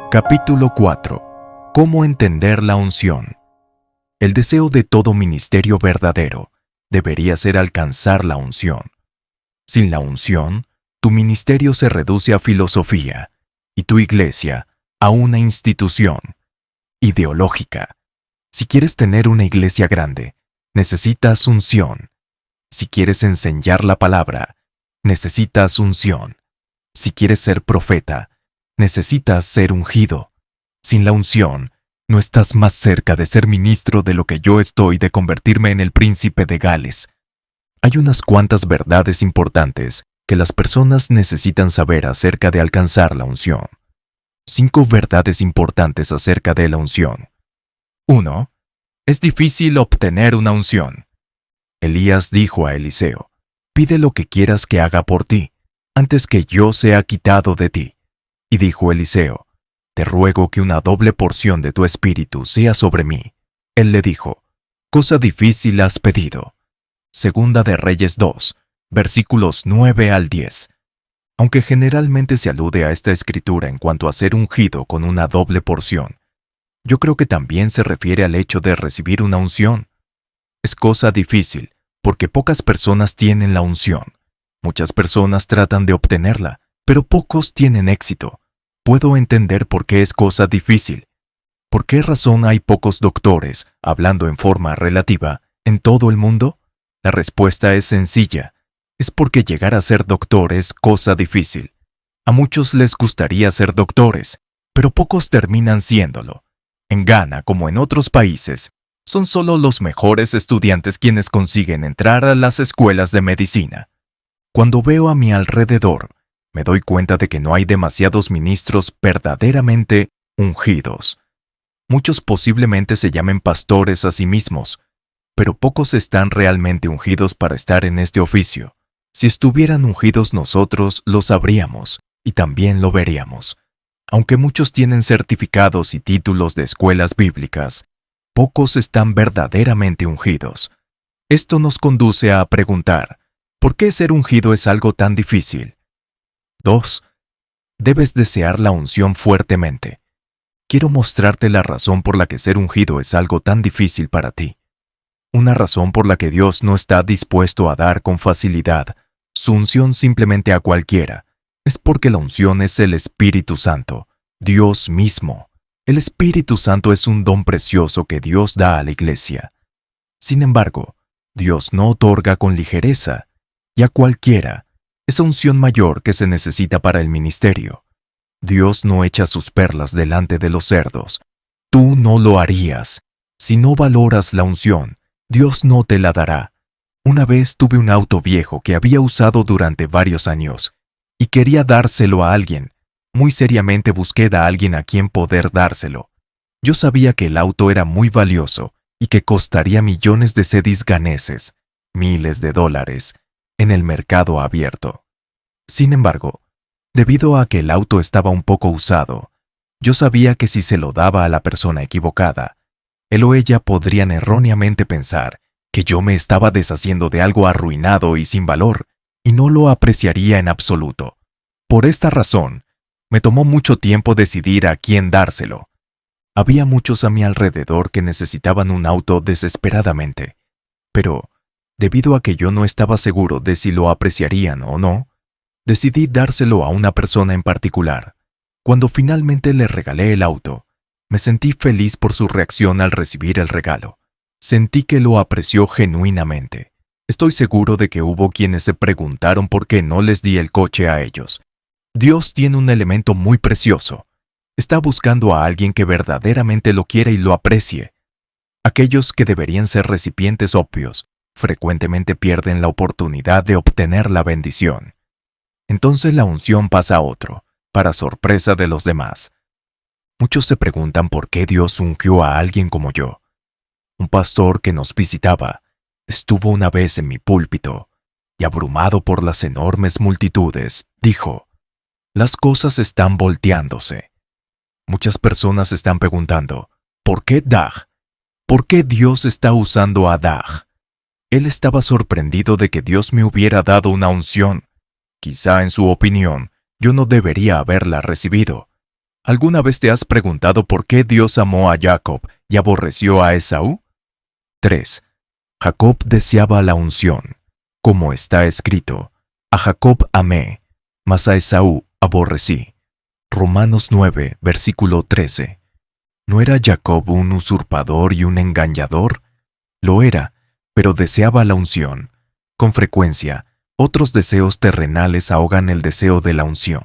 Capítulo 4. ¿Cómo entender la unción? El deseo de todo ministerio verdadero debería ser alcanzar la unción. Sin la unción, tu ministerio se reduce a filosofía y tu iglesia a una institución ideológica. Si quieres tener una iglesia grande, necesitas unción. Si quieres enseñar la palabra, necesitas unción. Si quieres ser profeta, necesitas ser ungido. Sin la unción, no estás más cerca de ser ministro de lo que yo estoy de convertirme en el príncipe de Gales. Hay unas cuantas verdades importantes que las personas necesitan saber acerca de alcanzar la unción. 5 verdades importantes acerca de la unción. 1. Es difícil obtener una unción. Elías dijo a Eliseo: pide lo que quieras que haga por ti, antes que yo sea quitado de ti. Y dijo Eliseo: te ruego que una doble porción de tu espíritu sea sobre mí. Él le dijo: cosa difícil has pedido. Segunda de Reyes 2, versículos 9 al 10. Aunque generalmente se alude a esta escritura en cuanto a ser ungido con una doble porción, yo creo que también se refiere al hecho de recibir una unción. Es cosa difícil, porque pocas personas tienen la unción. Muchas personas tratan de obtenerla, pero pocos tienen éxito. Puedo entender por qué es cosa difícil. ¿Por qué razón hay pocos doctores, hablando en forma relativa, en todo el mundo? La respuesta es sencilla. Es porque llegar a ser doctor es cosa difícil. A muchos les gustaría ser doctores, pero pocos terminan siéndolo. En Ghana, como en otros países, son solo los mejores estudiantes quienes consiguen entrar a las escuelas de medicina. Cuando veo a mi alrededor, me doy cuenta de que no hay demasiados ministros verdaderamente ungidos. Muchos posiblemente se llamen pastores a sí mismos, pero pocos están realmente ungidos para estar en este oficio. Si estuvieran ungidos nosotros lo sabríamos y también lo veríamos. Aunque muchos tienen certificados y títulos de escuelas bíblicas, pocos están verdaderamente ungidos. Esto nos conduce a preguntar: ¿por qué ser ungido es algo tan difícil? 2. Debes desear la unción fuertemente. Quiero mostrarte la razón por la que ser ungido es algo tan difícil para ti. Una razón por la que Dios no está dispuesto a dar con facilidad su unción simplemente a cualquiera, es porque la unción es el Espíritu Santo, Dios mismo. El Espíritu Santo es un don precioso que Dios da a la iglesia. Sin embargo, Dios no otorga con ligereza, y a cualquiera, esa unción mayor que se necesita para el ministerio. Dios no echa sus perlas delante de los cerdos. Tú no lo harías. Si no valoras la unción, Dios no te la dará. Una vez tuve un auto viejo que había usado durante varios años y quería dárselo a alguien. Muy seriamente busqué a alguien a quien poder dárselo. Yo sabía que el auto era muy valioso y que costaría millones de cedis ganeses, miles de dólares, en el mercado abierto. Sin embargo, debido a que el auto estaba un poco usado, yo sabía que si se lo daba a la persona equivocada, él o ella podrían erróneamente pensar que yo me estaba deshaciendo de algo arruinado y sin valor, y no lo apreciaría en absoluto. Por esta razón, me tomó mucho tiempo decidir a quién dárselo. Había muchos a mi alrededor que necesitaban un auto desesperadamente, pero, debido a que yo no estaba seguro de si lo apreciarían o no, decidí dárselo a una persona en particular. Cuando finalmente le regalé el auto, me sentí feliz por su reacción al recibir el regalo. Sentí que lo apreció genuinamente. Estoy seguro de que hubo quienes se preguntaron por qué no les di el coche a ellos. Dios tiene un elemento muy precioso. Está buscando a alguien que verdaderamente lo quiera y lo aprecie. Aquellos que deberían ser recipientes obvios frecuentemente pierden la oportunidad de obtener la bendición. Entonces la unción pasa a otro, para sorpresa de los demás. Muchos se preguntan por qué Dios ungió a alguien como yo. Un pastor que nos visitaba estuvo una vez en mi púlpito y, abrumado por las enormes multitudes, dijo: las cosas están volteándose. Muchas personas están preguntando: ¿por qué Dag? ¿Por qué Dios está usando a Dag? Él estaba sorprendido de que Dios me hubiera dado una unción. Quizá en su opinión, yo no debería haberla recibido. ¿Alguna vez te has preguntado por qué Dios amó a Jacob y aborreció a Esaú? 3. Jacob deseaba la unción. Como está escrito, a Jacob amé, mas a Esaú aborrecí. Romanos 9, versículo 13. ¿No era Jacob un usurpador y un engañador? Lo era, pero deseaba la unción. Con frecuencia, otros deseos terrenales ahogan el deseo de la unción.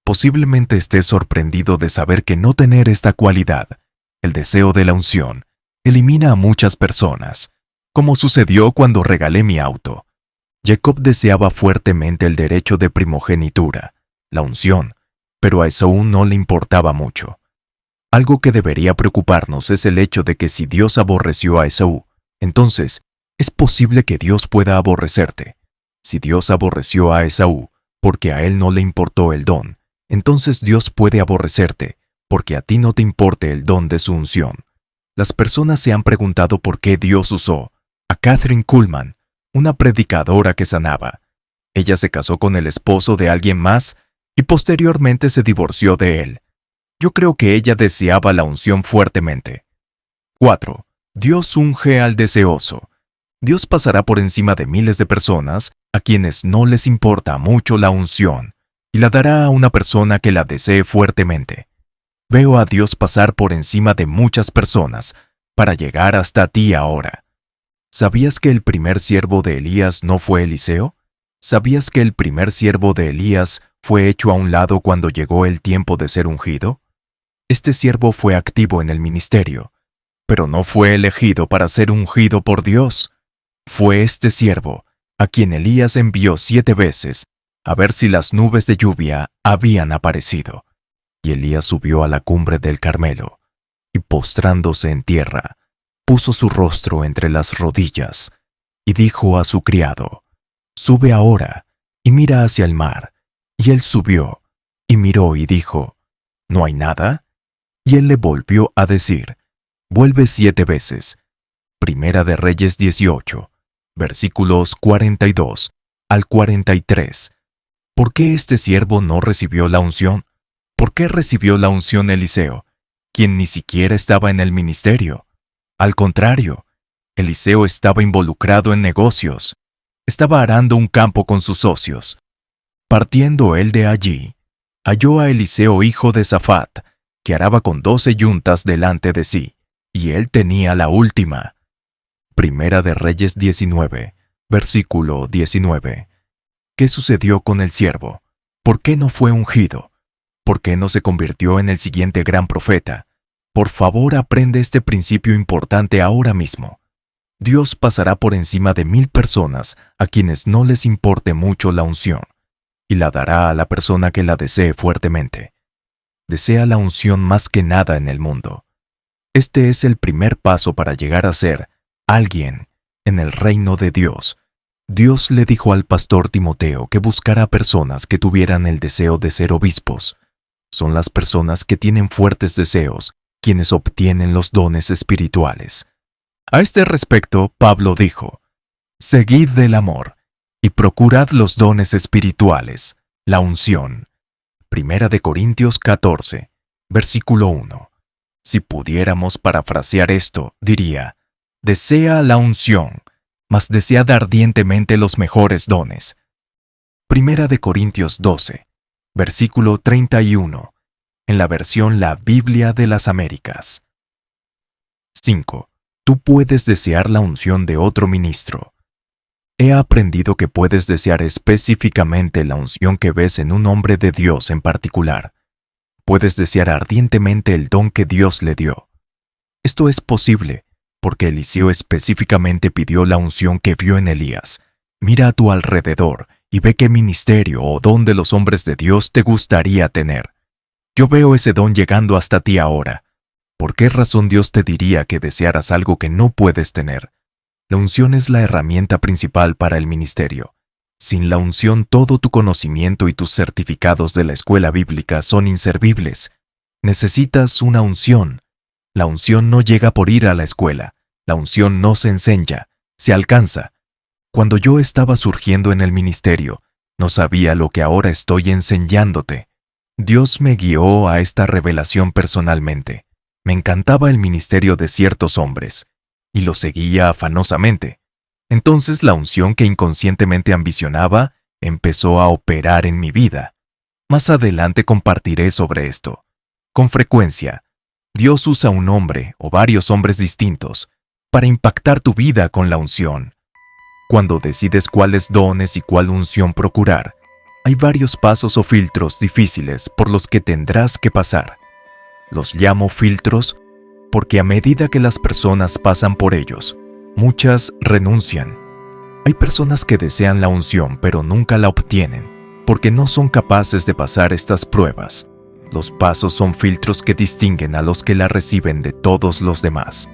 Posiblemente estés sorprendido de saber que no tener esta cualidad, el deseo de la unción, elimina a muchas personas, como sucedió cuando regalé mi auto. Jacob deseaba fuertemente el derecho de primogenitura, la unción, pero a Esaú no le importaba mucho. Algo que debería preocuparnos es el hecho de que si Dios aborreció a Esaú, entonces es posible que Dios pueda aborrecerte. Si Dios aborreció a Esaú porque a él no le importó el don, entonces Dios puede aborrecerte porque a ti no te importe el don de su unción. Las personas se han preguntado por qué Dios usó a Kathryn Kuhlman, una predicadora que sanaba. Ella se casó con el esposo de alguien más y posteriormente se divorció de él. Yo creo que ella deseaba la unción fuertemente. 4. Dios unge al deseoso. Dios pasará por encima de miles de personas a quienes no les importa mucho la unción y la dará a una persona que la desee fuertemente. Veo a Dios pasar por encima de muchas personas para llegar hasta ti ahora. ¿Sabías que el primer siervo de Elías no fue Eliseo? ¿Sabías que el primer siervo de Elías fue hecho a un lado cuando llegó el tiempo de ser ungido? Este siervo fue activo en el ministerio, pero no fue elegido para ser ungido por Dios. Fue este siervo a quien Elías envió 7 veces a ver si las nubes de lluvia habían aparecido. Y Elías subió a la cumbre del Carmelo, y postrándose en tierra, puso su rostro entre las rodillas, y dijo a su criado, «Sube ahora, y mira hacia el mar». Y él subió, y miró y dijo, «¿No hay nada?» Y él le volvió a decir, «Vuelve 7 veces». Primera de Reyes 18, versículos 42 al 43. ¿Por qué este siervo no recibió la unción? ¿Por qué recibió la unción Eliseo, quien ni siquiera estaba en el ministerio? Al contrario, Eliseo estaba involucrado en negocios. Estaba arando un campo con sus socios. Partiendo él de allí, halló a Eliseo hijo de Safat, que araba con 12 yuntas delante de sí, y él tenía la última. Primera de Reyes 19, versículo 19. ¿Qué sucedió con el siervo? ¿Por qué no fue ungido? ¿Por qué no se convirtió en el siguiente gran profeta? Por favor, aprende este principio importante ahora mismo. Dios pasará por encima de 1000 personas a quienes no les importe mucho la unción, y la dará a la persona que la desee fuertemente. Desea la unción más que nada en el mundo. Este es el primer paso para llegar a ser alguien en el reino de Dios. Dios le dijo al pastor Timoteo que buscara personas que tuvieran el deseo de ser obispos. Son las personas que tienen fuertes deseos quienes obtienen los dones espirituales. A este respecto, Pablo dijo, «Seguid del amor y procurad los dones espirituales, la unción». Primera de Corintios 14, versículo 1. Si pudiéramos parafrasear esto, diría, «Desea la unción, mas desead ardientemente los mejores dones». Primera de Corintios 12, versículo 31, en la versión La Biblia de las Américas. 5. Tú puedes desear la unción de otro ministro. He aprendido que puedes desear específicamente la unción que ves en un hombre de Dios en particular. Puedes desear ardientemente el don que Dios le dio. Esto es posible porque Eliseo específicamente pidió la unción que vio en Elías. Mira a tu alrededor y ve qué ministerio o don de los hombres de Dios te gustaría tener. Yo veo ese don llegando hasta ti ahora. ¿Por qué razón Dios te diría que desearas algo que no puedes tener? La unción es la herramienta principal para el ministerio. Sin la unción, todo tu conocimiento y tus certificados de la escuela bíblica son inservibles. Necesitas una unción. La unción no llega por ir a la escuela. La unción no se enseña, se alcanza. Cuando yo estaba surgiendo en el ministerio, no sabía lo que ahora estoy enseñándote. Dios me guió a esta revelación personalmente. Me encantaba el ministerio de ciertos hombres, y lo seguía afanosamente. Entonces la unción que inconscientemente ambicionaba empezó a operar en mi vida. Más adelante compartiré sobre esto. Con frecuencia, Dios usa un hombre o varios hombres distintos para impactar tu vida con la unción. Cuando decides cuáles dones y cuál unción procurar, hay varios pasos o filtros difíciles por los que tendrás que pasar. Los llamo filtros porque a medida que las personas pasan por ellos, muchas renuncian. Hay personas que desean la unción pero nunca la obtienen porque no son capaces de pasar estas pruebas. Los pasos son filtros que distinguen a los que la reciben de todos los demás.